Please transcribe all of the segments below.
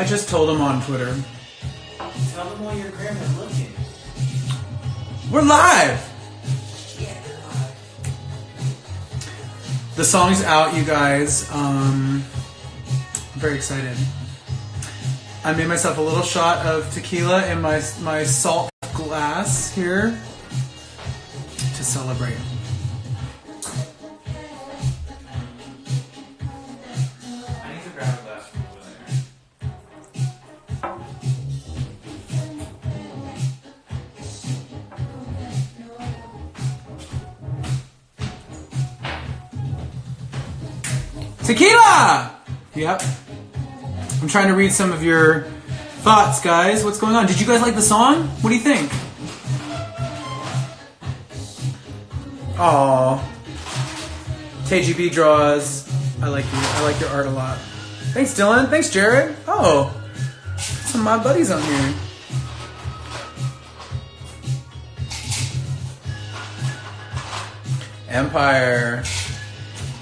I just told him on Twitter. Tell them while your grandma's looking. We're live! Yeah, they're live. The song's out, you guys. I'm very excited. I made myself a little shot of tequila in my salt glass here to celebrate. I need to grab a glass from over there. Tequila! Yep. I'm trying to read some of your thoughts, guys. What's going on? Did you guys like the song? What do you think? Aww. KGB draws. I like you. I like your art a lot. Thanks, Dylan. Thanks, Jared. Oh. Some of my buddies on here. Empire.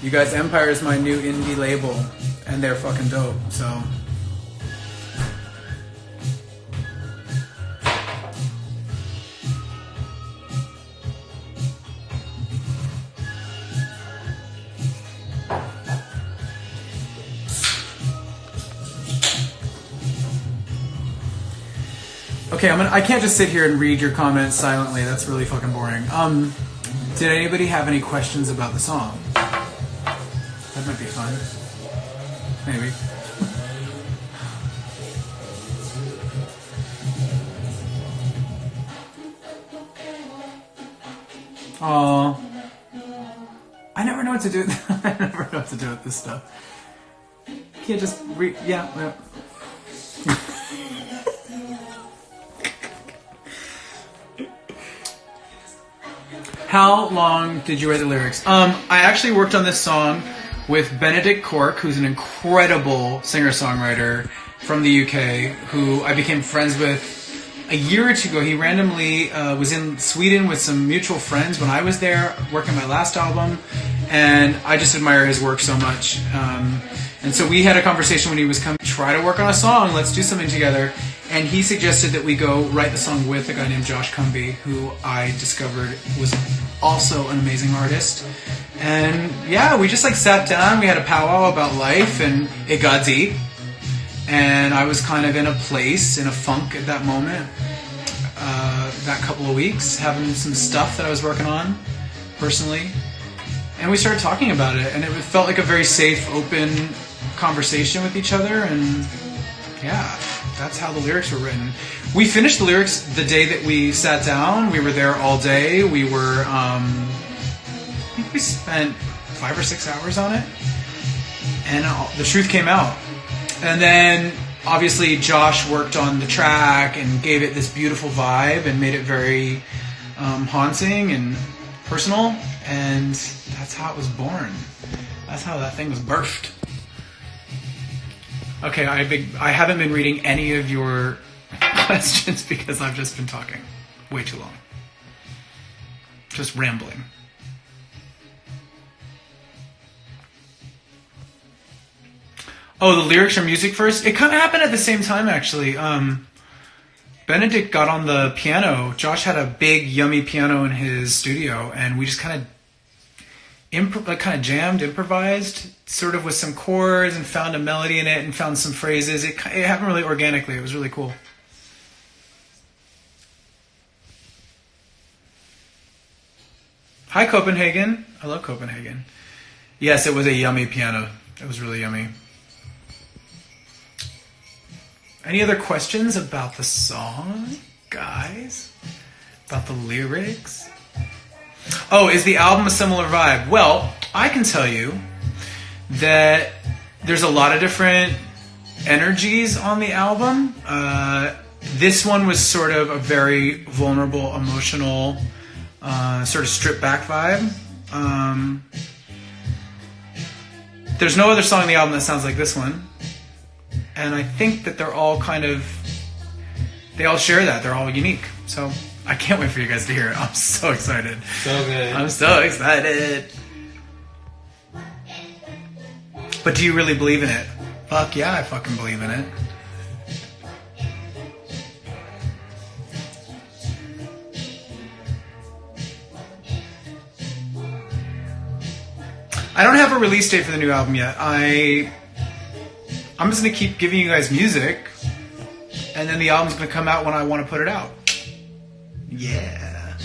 You guys, Empire is my new indie label. And they're fucking dope, so... Okay, I can't just sit here and read your comments silently. That's really fucking boring. Did anybody have any questions about the song? That might be fun. Maybe. Aww. I never know what to do. I never know what to do with this stuff. You can't just read. Yeah. How long did you write the lyrics? I actually worked on this song with Benedict Cork, who's an incredible singer-songwriter from the UK, who I became friends with a year or two ago. He randomly was in Sweden with some mutual friends when I was there working my last album, and I just admire his work so much. And so we had a conversation when he was coming, try to work on a song, let's do something together. And he suggested that we go write the song with a guy named Josh Cumbie, who I discovered was also an amazing artist. And yeah, we just sat down, we had a powwow about life, and it got deep. And I was kind of in a place, in a funk at that moment, that couple of weeks, having some stuff that I was working on personally. And we started talking about it, and it felt like a very safe, open conversation with each other, and yeah, that's how the lyrics were written. We finished the lyrics the day that we sat down. We were there all day. We were, I think we spent 5 or 6 hours on it, and the truth came out. And then, obviously, Josh worked on the track and gave it this beautiful vibe and made it very haunting and personal, and that's how it was born. That's how that thing was birthed. Okay, I haven't been reading any of your questions because I've just been talking way too long. Just rambling. Oh, the lyrics or music first? It kind of happened at the same time, actually. Benedict got on the piano. Josh had a big, yummy piano in his studio, and we just kind of jammed, improvised, sort of with some chords, and found a melody in it, and found some phrases. It happened really organically. It was really cool. Hi, Copenhagen. I love Copenhagen. Yes, it was a yummy piano. It was really yummy. Any other questions about the song, guys? About the lyrics? Oh, is the album a similar vibe? Well, I can tell you that there's a lot of different energies on the album. This one was sort of a very vulnerable, emotional, sort of stripped back vibe. There's no other song on the album that sounds like this one. And I think that they're all they all share that. They're all unique. So I can't wait for you guys to hear it. I'm so excited. So good. I'm so excited. But do you really believe in it? Fuck yeah, I fucking believe in it. I don't have a release date for the new album yet. I'm just gonna keep giving you guys music, and then the album's gonna come out when I want to put it out. Yeah.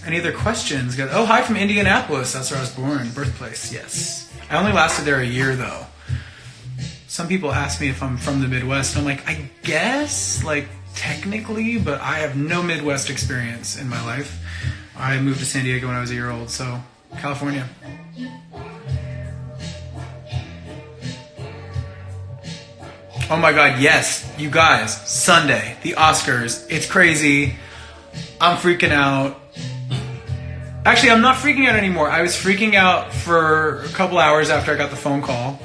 Any other questions? Oh, hi from Indianapolis. That's where I was born. Birthplace, yes. I only lasted there a year, though. Some people ask me if I'm from the Midwest, and I'm like, I guess, like, technically, but I have no Midwest experience in my life. I moved to San Diego when I was a year old, so California. Oh my god, yes, you guys, Sunday, the Oscars, it's crazy. I'm freaking out. Actually, I'm not freaking out anymore. I was freaking out for a couple hours after I got the phone call,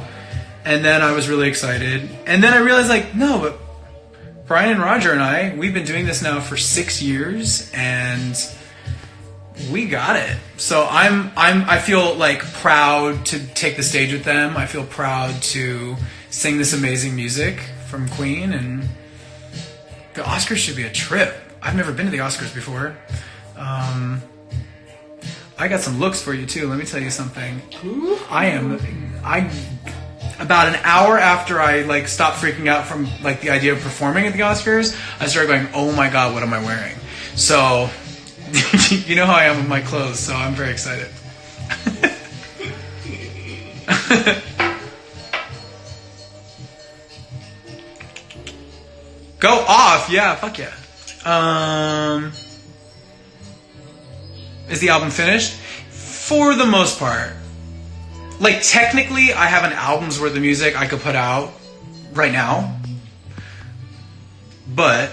and then I was really excited. And then I realized, like, no, but Brian and Roger and we've been doing this now for 6 years, and we got it. So I feel like proud to take the stage with them. I feel proud to sing this amazing music from Queen, and the Oscars should be a trip. I've never been to the Oscars before. I got some looks for you too. Let me tell you something. About an hour after I like stopped freaking out from like the idea of performing at the Oscars, I started going, oh my god, what am I wearing? So you know how I am with my clothes, so I'm very excited. Go off, yeah, fuck yeah. Is the album finished? For the most part. Like, technically, I have an album's worth of music I could put out right now. But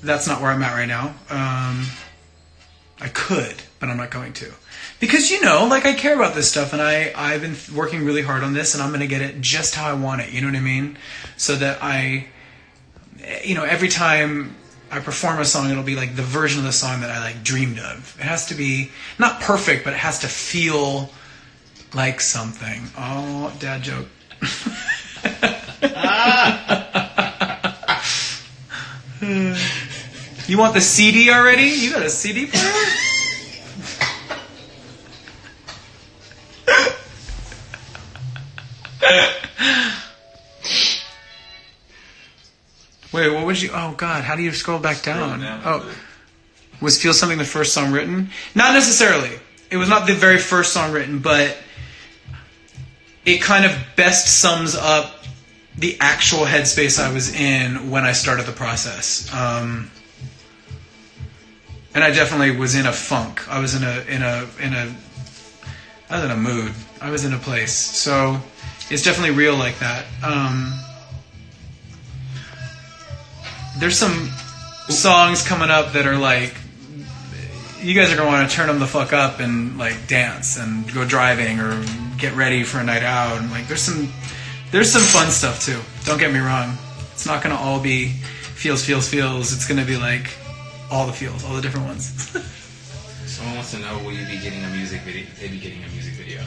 that's not where I'm at right now. I could, but I'm not going to. Because, you know, like, I care about this stuff, and I've been working really hard on this, and I'm going to get it just how I want it, you know what I mean? So that every time I perform a song, it'll be like the version of the song that I like dreamed of. It has to be not perfect, but it has to feel like something. Oh, dad joke. You want the CD already? You got a CD player? Wait, what would you... Oh, God, how do you scroll back down? Oh, was Feel Something the first song written? Not necessarily. It was not the very first song written, but it kind of best sums up the actual headspace I was in when I started the process. And I definitely was in a funk. I was in a mood. I was in a place. So it's definitely real like that. There's some songs coming up that are like, you guys are going to want to turn them the fuck up and like dance and go driving or get ready for a night out. And like, there's some fun stuff too. Don't get me wrong. It's not going to all be feels. It's going to be like all the feels, all the different ones. Someone wants to know, will you be getting a music video? They be getting a music video.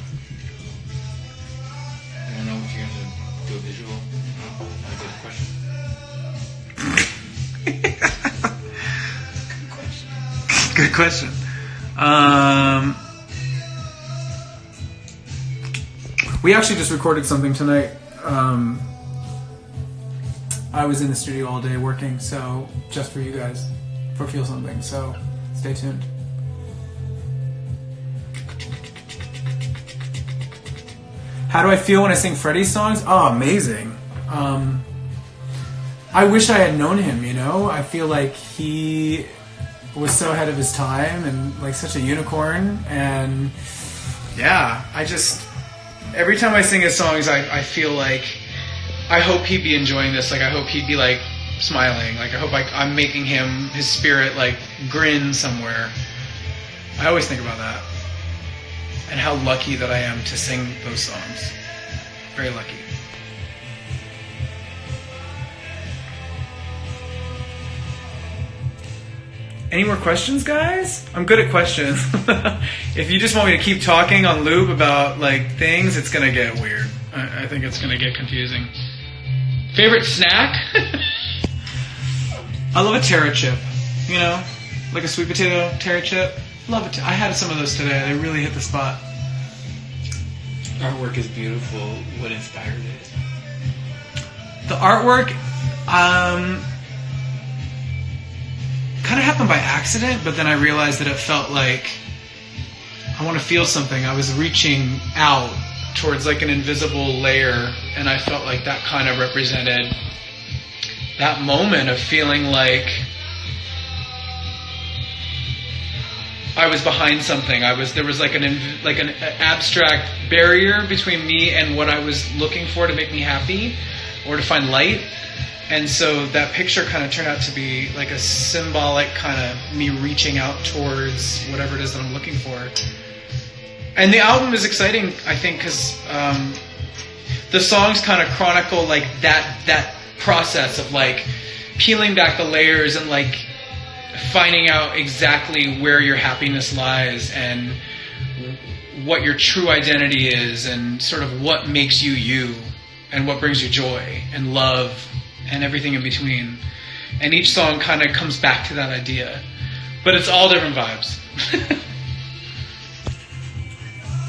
I don't know if you're going to do a visual. No? Not a good question. Good question. We actually just recorded something tonight. I was in the studio all day working, so just for you guys, for Feel Something. So stay tuned. How do I feel when I sing Freddie's songs? Oh, amazing. I wish I had known him, you know? I feel like he was so ahead of his time and like such a unicorn. And yeah, every time I sing his songs, I feel like I hope he'd be enjoying this. Like, I hope he'd be like smiling. Like, I hope I'm making his spirit like grin somewhere. I always think about that. And how lucky that I am to sing those songs. Very lucky. Any more questions, guys? I'm good at questions. If you just want me to keep talking on loop about like things, it's gonna get weird. I think it's gonna get confusing. Favorite snack? I love a Terra chip. You know, like a sweet potato Terra chip. Love it. I had some of those today. They really hit the spot. Artwork is beautiful. What inspired it? The artwork, kind of happened by accident, but then I realized that it felt like I want to feel something. I was reaching out towards like an invisible layer, and I felt like that kind of represented that moment of feeling like I was behind something. There was like an abstract barrier between me and what I was looking for to make me happy or to find light. And so that picture kind of turned out to be like a symbolic kind of me reaching out towards whatever it is that I'm looking for. And the album is exciting, I think, because the songs kind of chronicle like that process of like peeling back the layers and like finding out exactly where your happiness lies and what your true identity is and sort of what makes you you and what brings you joy and love and everything in between. And each song kind of comes back to that idea. But it's all different vibes.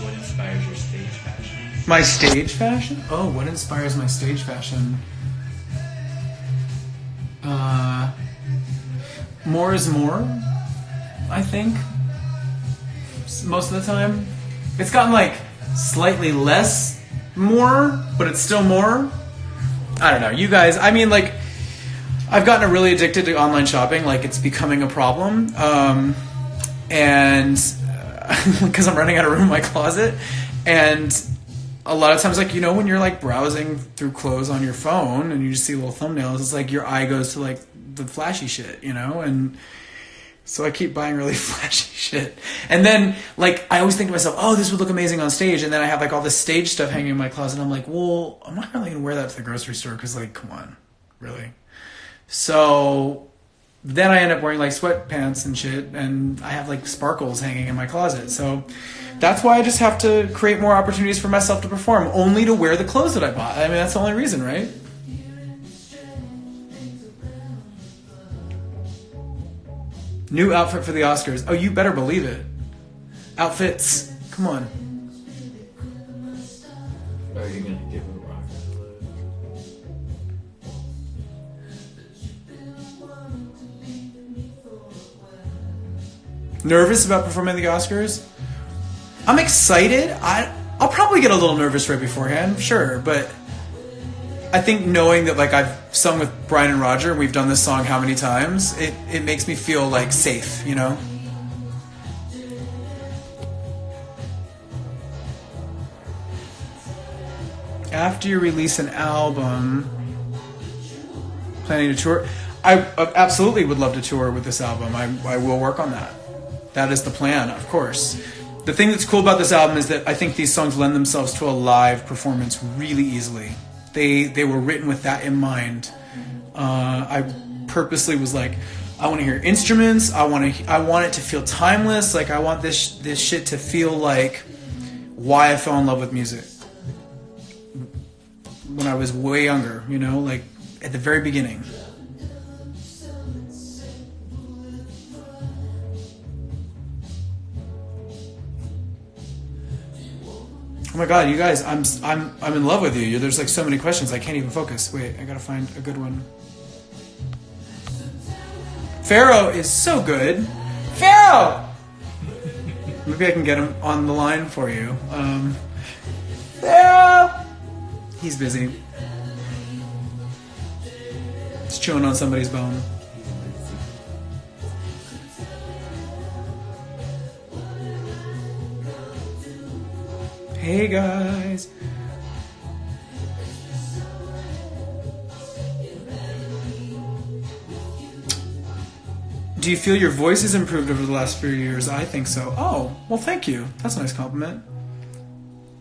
What inspires your stage fashion? My stage fashion? Oh, what inspires my stage fashion? More is more, I think. Most of the time. It's gotten like slightly less more, but it's still more. I don't know. You guys, I mean, like, I've gotten really addicted to online shopping. Like, it's becoming a problem. And because I'm running out of room in my closet. And a lot of times, like, you know, when you're like browsing through clothes on your phone and you just see little thumbnails, it's like your eye goes to like the flashy shit, you know? And so I keep buying really flashy shit. And then, like, I always think to myself, oh, this would look amazing on stage. And then I have, like, all this stage stuff hanging in my closet. And I'm like, well, I'm not really going to wear that to the grocery store because, like, come on. Really? So then I end up wearing, like, sweatpants and shit. And I have, like, sparkles hanging in my closet. So that's why I just have to create more opportunities for myself to perform, only to wear the clothes that I bought. I mean, that's the only reason, right? New outfit for the Oscars. Oh, you better believe it. Outfits. Come on. Are you gonna give it a rock? Nervous about performing at the Oscars? I'm excited. I'll probably get a little nervous right beforehand, sure, but I think knowing that, like, I've sung with Brian and Roger and we've done this song how many times, it makes me feel, like, safe, you know? After you release an album, planning to tour? I absolutely would love to tour with this album. I will work on that. That is the plan, of course. The thing that's cool about this album is that I think these songs lend themselves to a live performance really easily. They were written with that in mind. I purposely was like, I want to hear instruments. I want it to feel timeless. Like, I want this shit to feel like why I fell in love with music when I was way younger. You know, like at the very beginning. Oh my God, you guys, I'm in love with you. There's like so many questions, I can't even focus. Wait, I gotta find a good one. Pharaoh is so good. Pharaoh! Maybe I can get him on the line for you. Pharaoh! He's busy. He's chewing on somebody's bone. Hey guys. Do you feel your voice has improved over the last few years? I think so. Oh, well, thank you. That's a nice compliment.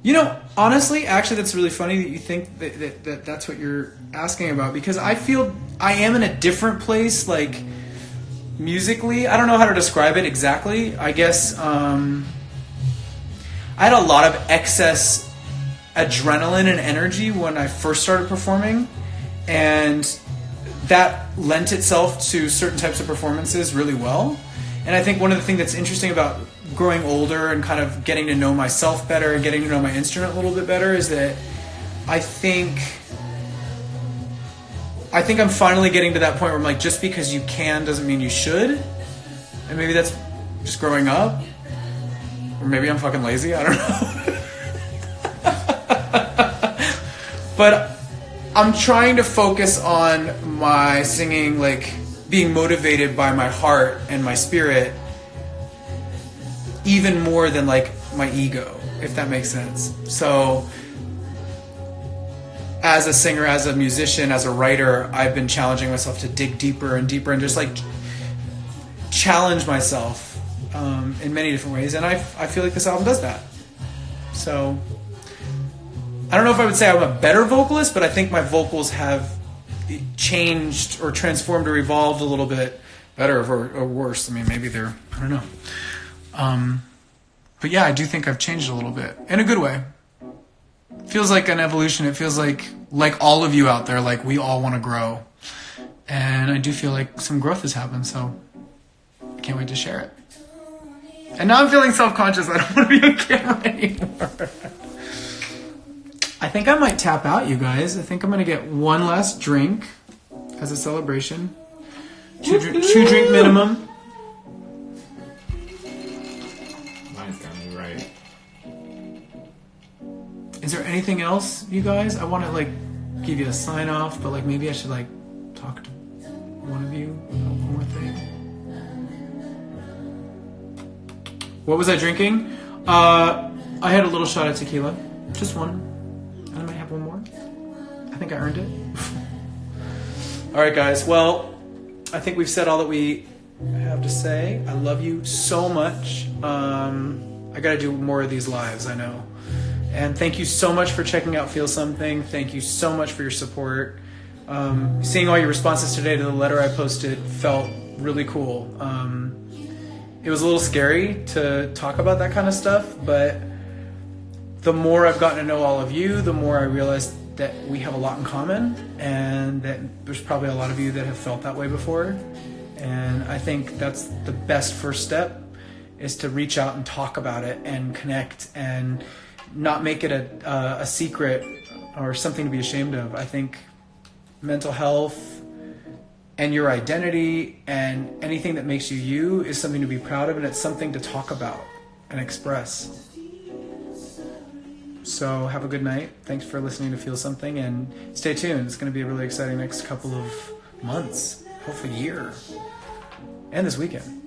You know, honestly, actually, that's really funny that you think that that's what you're asking about, because I feel I am in a different place, like, musically. I don't know how to describe it exactly. I guess, I had a lot of excess adrenaline and energy when I first started performing, and that lent itself to certain types of performances really well. And I think one of the things that's interesting about growing older and kind of getting to know myself better and getting to know my instrument a little bit better is that I think I'm finally getting to that point where I'm like, just because you can doesn't mean you should. And maybe that's just growing up. Or maybe I'm fucking lazy, I don't know. But I'm trying to focus on my singing, like being motivated by my heart and my spirit even more than like my ego, if that makes sense. So as a singer, as a musician, as a writer, I've been challenging myself to dig deeper and deeper and just like challenge myself in many different ways. And I feel like this album does that. So I don't know if I would say I'm a better vocalist, but I think my vocals have changed or transformed or evolved a little bit better or worse. I mean, maybe they're, I don't know. But yeah, I do think I've changed a little bit in a good way. Feels like an evolution. It feels like all of you out there, like we all want to grow. And I do feel like some growth has happened, so I can't wait to share it. And now I'm feeling self-conscious. I don't want to be on camera anymore. I think I might tap out, you guys. I think I'm going to get one last drink as a celebration. Two drink minimum. Mine's got me right. Is there anything else, you guys? I want to like give you a sign off, but like maybe I should like talk to one of you about one more thing. What was I drinking? I had a little shot of tequila, just one. I might have one more. I think I earned it. All right, guys. Well, I think we've said all that we have to say. I love you so much. I got to do more of these lives, I know. And thank you so much for checking out Feel Something. Thank you so much for your support. Seeing all your responses today to the letter I posted felt really cool. It was a little scary to talk about that kind of stuff, but the more I've gotten to know all of you, the more I realized that we have a lot in common and that there's probably a lot of you that have felt that way before. And I think that's the best first step, is to reach out and talk about it and connect and not make it a secret or something to be ashamed of. I think mental health and your identity and anything that makes you you is something to be proud of, and it's something to talk about and express. So have a good night. Thanks for listening to Feel Something, and stay tuned. It's going to be a really exciting next couple of months, hopefully year, and this weekend.